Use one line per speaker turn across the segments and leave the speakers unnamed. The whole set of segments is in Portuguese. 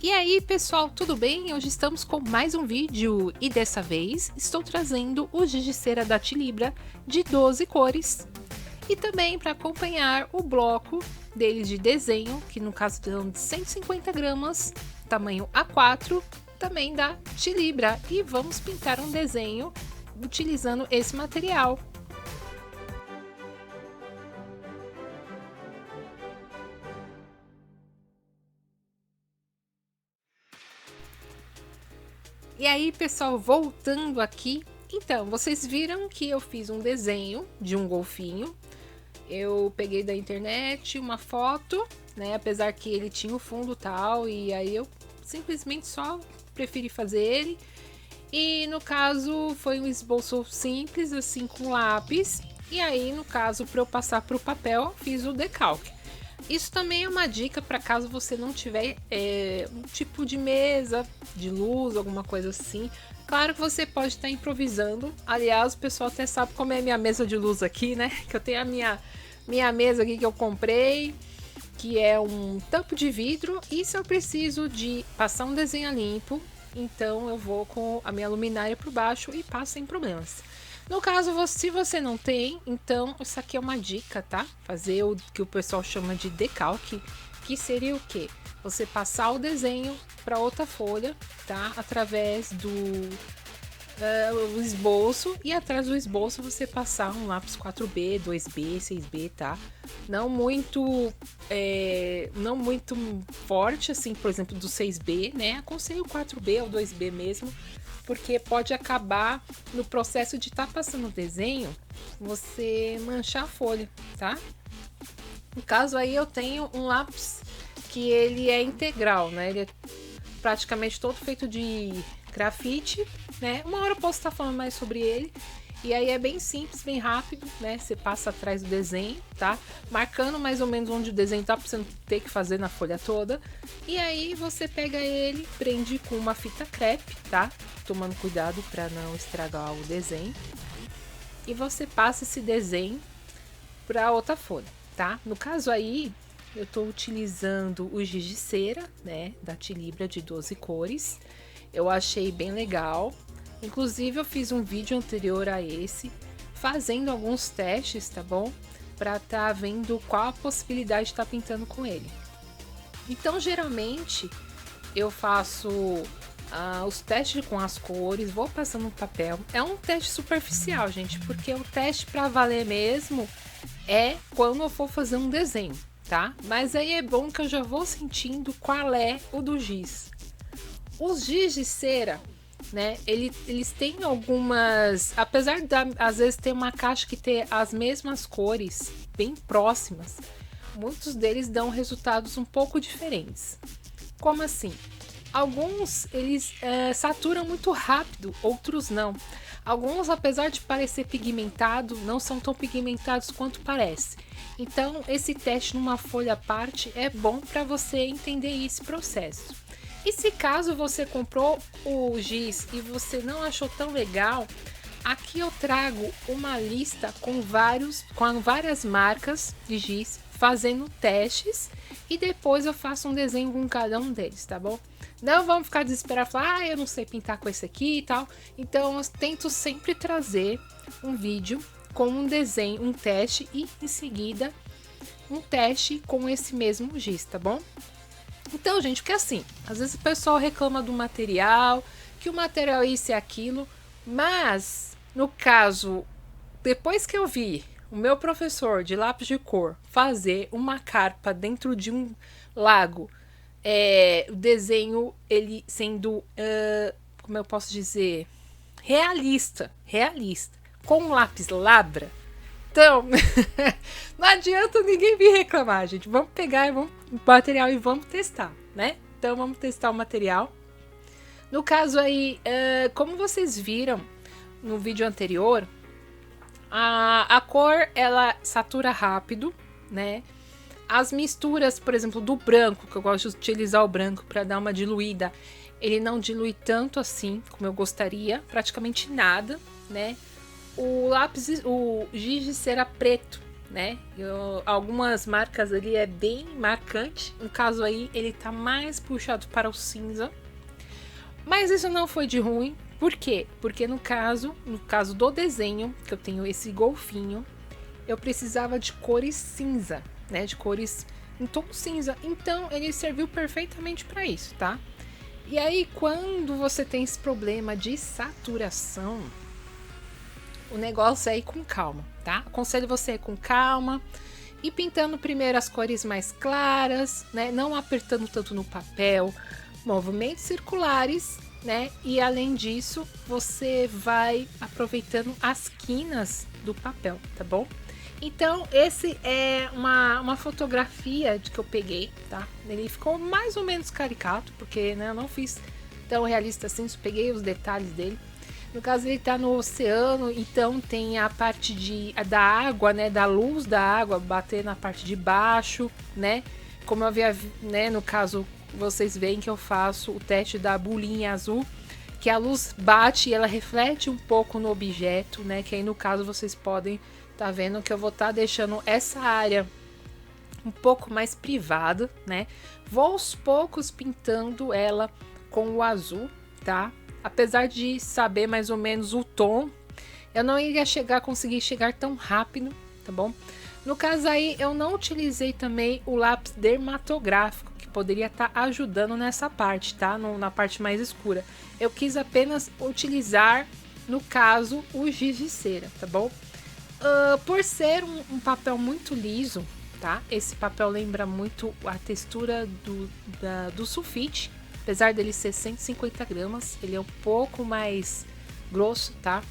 E aí pessoal, tudo bem? Hoje estamos com mais um vídeo e dessa vez estou trazendo o giz de cera da Tilibra de 12 cores e também para acompanhar o bloco deles de desenho, que no caso são de 150 gramas, tamanho A4, também da Tilibra, e vamos pintar um desenho utilizando esse material. E aí pessoal, voltando aqui, então vocês viram que eu fiz um desenho de um golfinho. Eu peguei da internet uma foto, né, apesar que ele tinha o fundo tal, e aí eu simplesmente só preferi fazer ele. E no caso foi um esboço simples, assim, com lápis, e aí no caso para eu passar para o papel fiz o decalque. Isso também é uma dica para caso você não tiver um tipo de mesa de luz, alguma coisa assim. Claro que você pode estar improvisando. Aliás, o pessoal até sabe como é a minha mesa de luz aqui, né? Que eu tenho a minha mesa aqui que eu comprei, que é um tampo de vidro. E se eu preciso de passar um desenho a limpo, então eu vou com a minha luminária por baixo e passo sem problemas. No caso, se você não tem, então isso aqui é uma dica, tá? Fazer o que o pessoal chama de decalque, que seria o quê? Você passar o desenho para outra folha, tá? Através do o esboço, e atrás do esboço você passar um lápis 4B, 2B, 6B, tá? Não muito forte, assim, por exemplo, do 6B, né? Aconselho o 4B ou 2B mesmo, porque pode acabar no processo de estar passando o desenho, você manchar a folha, tá? No caso aí eu tenho um lápis que ele é integral, né? Ele é praticamente todo feito de grafite, né? Uma hora eu posso estar falando mais sobre ele. E aí é bem simples, bem rápido, né? Você passa atrás do desenho, tá? Marcando mais ou menos onde o desenho tá, pra você não ter que fazer na folha toda. E aí você pega ele, prende com uma fita crepe, tá? Tomando cuidado para não estragar o desenho. E você passa esse desenho para outra folha, tá? No caso aí, eu tô utilizando o giz de cera, né? Da Tilibra de 12 cores. Eu achei bem legal. Inclusive eu fiz um vídeo anterior a esse, fazendo alguns testes, tá bom? Pra tá vendo qual a possibilidade de estar pintando com ele. Então geralmente eu faço os testes com as cores, vou passando no papel. É um teste superficial, gente, porque o teste pra valer mesmo é quando eu for fazer um desenho, tá? Mas aí é bom que eu já vou sentindo qual é o do giz. Os giz de cera, né, eles têm algumas, apesar de às vezes ter uma caixa que ter as mesmas cores bem próximas, muitos deles dão resultados um pouco diferentes. Como assim? Alguns eles saturam muito rápido, outros não. Alguns, apesar de parecer pigmentado, não são tão pigmentados quanto parece. Então esse teste numa folha à parte é bom para você entender esse processo. E se caso você comprou o giz e você não achou tão legal, aqui eu trago uma lista com várias marcas de giz fazendo testes, e depois eu faço um desenho com cada um deles, tá bom? Não vamos ficar desesperados e falar, eu não sei pintar com esse aqui e tal. Então eu tento sempre trazer um vídeo com um desenho, um teste, e em seguida um teste com esse mesmo giz, tá bom? Então, gente, porque assim, às vezes o pessoal reclama do material, que o material é isso e aquilo, mas no caso, depois que eu vi o meu professor de lápis de cor fazer uma carpa dentro de um lago, o desenho ele sendo, como eu posso dizer, realista, com um lápis labra. Então, não adianta ninguém vir reclamar, gente. Vamos pegar o material e vamos testar, né? Então, vamos testar o material. No caso aí, como vocês viram no vídeo anterior, a cor, ela satura rápido, né? As misturas, por exemplo, do branco, que eu gosto de utilizar o branco para dar uma diluída, ele não dilui tanto assim como eu gostaria, praticamente nada, né? O giz de cera preto, né? Algumas marcas ali é bem marcante. No caso aí, ele tá mais puxado para o cinza. Mas isso não foi de ruim. Por quê? Porque no caso do desenho, que eu tenho esse golfinho, eu precisava de cores cinza, né? De cores em tom cinza. Então, ele serviu perfeitamente para isso, tá? E aí, quando você tem esse problema de saturação, o negócio é ir com calma, tá? Aconselho você ir com calma e pintando primeiro as cores mais claras, né? Não apertando tanto no papel, movimentos circulares, né? E além disso, você vai aproveitando as quinas do papel, tá bom? Então, esse é uma fotografia que eu peguei, tá? Ele ficou mais ou menos caricato, porque né, eu não fiz tão realista assim, só peguei os detalhes dele. No caso, ele tá no oceano, então tem a parte da água, né? Da luz da água bater na parte de baixo, né? Como eu havia, né? No caso, vocês veem que eu faço o teste da bolinha azul, que a luz bate e ela reflete um pouco no objeto, né? Que aí no caso vocês podem tá vendo que eu vou estar deixando essa área um pouco mais privada, né? Vou aos poucos pintando ela com o azul, tá? Apesar de saber mais ou menos o tom, eu não iria conseguir chegar tão rápido, tá bom? No caso aí, eu não utilizei também o lápis dermatográfico, que poderia estar ajudando nessa parte, tá? Na parte mais escura. Eu quis apenas utilizar, no caso, o giz de cera, tá bom? Por ser um papel muito liso, tá? Esse papel lembra muito a textura do sulfite, apesar dele ser 150 gramas, ele é um pouco mais grosso, tá?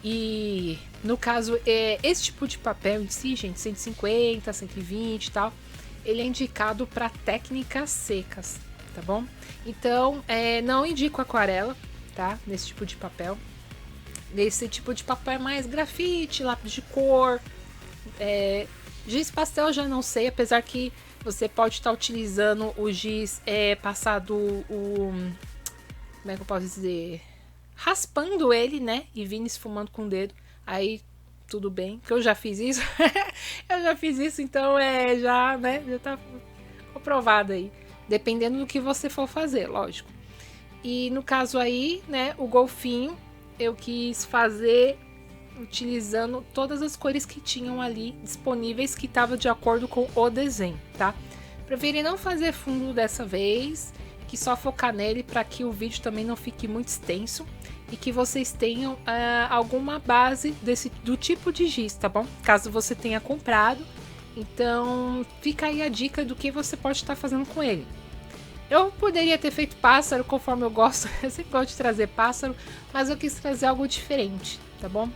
E no caso, esse tipo de papel em si, gente, 150, 120 e tal, ele é indicado para técnicas secas, tá bom? Então, não indico aquarela, tá? Nesse tipo de papel. Esse tipo de papel é mais grafite, lápis de cor, giz pastel eu já não sei, apesar que você pode estar utilizando o giz passado como é que eu posso dizer? Raspando ele, né? E vindo esfumando com o dedo. Aí tudo bem, que eu já fiz isso. Eu já fiz isso, então já, né? Já tá comprovado aí. Dependendo do que você for fazer, lógico. E no caso aí, né? O golfinho eu quis fazer utilizando todas as cores que tinham ali disponíveis, que estavam de acordo com o desenho, tá? Preferi não fazer fundo dessa vez, que só focar nele para que o vídeo também não fique muito extenso e que vocês tenham alguma base do tipo de giz, tá bom? Caso você tenha comprado, então fica aí a dica do que você pode estar fazendo com ele. Eu poderia ter feito pássaro, conforme eu gosto, eu sempre gosto de trazer pássaro, mas eu quis trazer algo diferente, tá bom?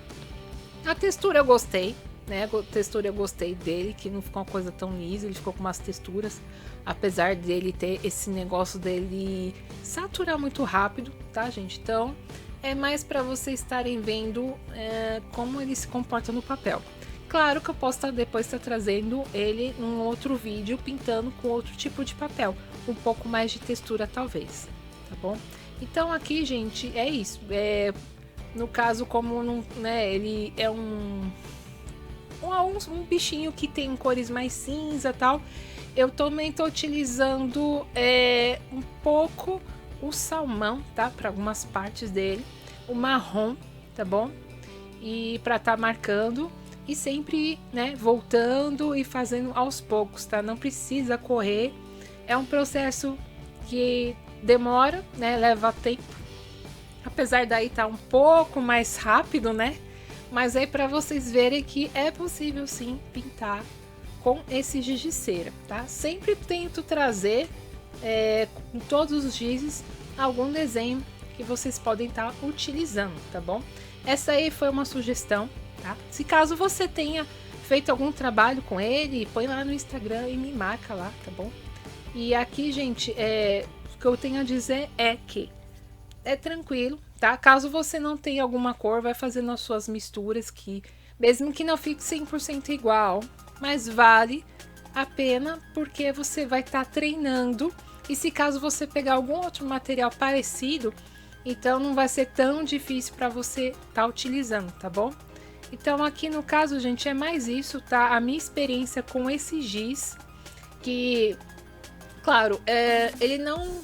A textura eu gostei, né? A textura eu gostei dele, que não ficou uma coisa tão lisa, ele ficou com umas texturas, apesar dele ter esse negócio dele saturar muito rápido, tá, gente? Então, é mais para vocês estarem vendo como ele se comporta no papel. Claro que eu posso depois estar trazendo ele num outro vídeo, pintando com outro tipo de papel, um pouco mais de textura talvez, tá bom? Então aqui, gente, é isso. No caso, como né, ele é um bichinho que tem cores mais cinza e tal, eu também tô utilizando um pouco o salmão, tá? Para algumas partes dele, o marrom, tá bom? E para tá marcando e sempre, né, voltando e fazendo aos poucos, tá? Não precisa correr. É um processo que demora, né? Leva tempo. Apesar daí tá um pouco mais rápido, né? Mas aí para vocês verem que é possível sim pintar com esse giz de cera, tá? Sempre tento trazer com todos os gizes algum desenho que vocês podem estar utilizando, tá bom? Essa aí foi uma sugestão, tá? Se caso você tenha feito algum trabalho com ele, põe lá no Instagram e me marca lá, tá bom? E aqui, gente, o que eu tenho a dizer é que é tranquilo, tá? Caso você não tenha alguma cor, vai fazendo as suas misturas, que mesmo que não fique 100% igual, mas vale a pena porque você vai estar treinando. E se caso você pegar algum outro material parecido, então não vai ser tão difícil para você estar utilizando, tá bom? Então aqui no caso, gente, é mais isso, tá? A minha experiência com esse giz, que, claro, ele não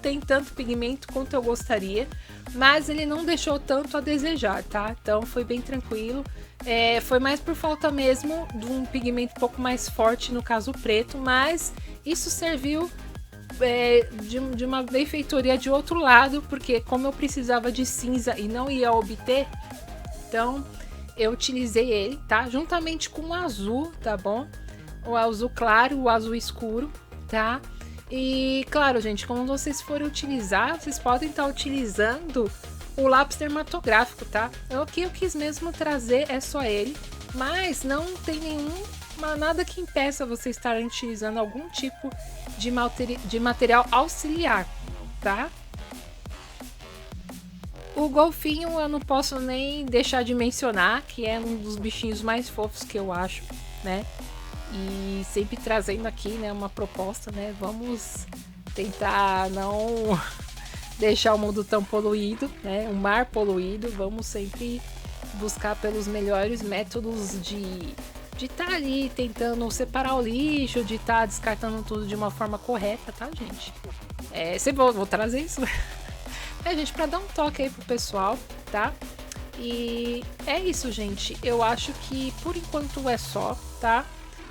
tem tanto pigmento quanto eu gostaria, mas ele não deixou tanto a desejar, tá? Então foi bem tranquilo. Foi mais por falta mesmo de um pigmento um pouco mais forte, no caso preto, mas isso serviu de uma benfeitoria de outro lado, porque como eu precisava de cinza e não ia obter, então eu utilizei ele, tá? Juntamente com o azul, tá bom? O azul claro, o azul escuro, tá? E claro, gente, como vocês forem utilizar, vocês podem estar utilizando o lápis dermatográfico, tá? O que eu quis mesmo trazer é só ele, mas não tem nada que impeça você estar utilizando algum tipo de material auxiliar, tá? O golfinho eu não posso nem deixar de mencionar, que é um dos bichinhos mais fofos que eu acho, né? E sempre trazendo aqui, né, uma proposta, né? Vamos tentar não deixar o mundo tão poluído, né? O mar poluído. Vamos sempre buscar pelos melhores métodos de estar ali tentando separar o lixo, de estar descartando tudo de uma forma correta, tá, gente? Vou trazer isso, gente, para dar um toque aí pro pessoal, tá? E é isso, gente. Eu acho que por enquanto é só, tá?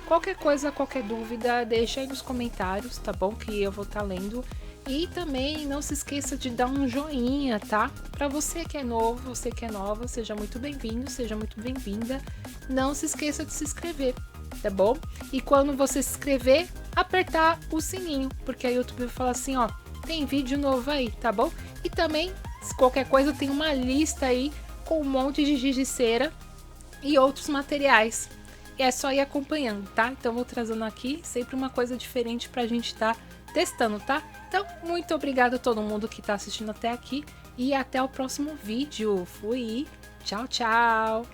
Qualquer coisa, qualquer dúvida, deixa aí nos comentários, tá bom? Que eu vou estar lendo. E também não se esqueça de dar um joinha, tá? Para você que é novo, você que é nova, seja muito bem-vindo, seja muito bem-vinda. Não se esqueça de se inscrever, tá bom? E quando você se inscrever, apertar o sininho, porque a YouTube vai falar assim, ó, tem vídeo novo aí, tá bom? E também, se qualquer coisa, tem uma lista aí com um monte de giz de cera e outros materiais. E é só ir acompanhando, tá? Então vou trazendo aqui sempre uma coisa diferente pra gente estar testando, tá? Então, muito obrigada a todo mundo que tá assistindo até aqui e até o próximo vídeo. Fui! Tchau, tchau!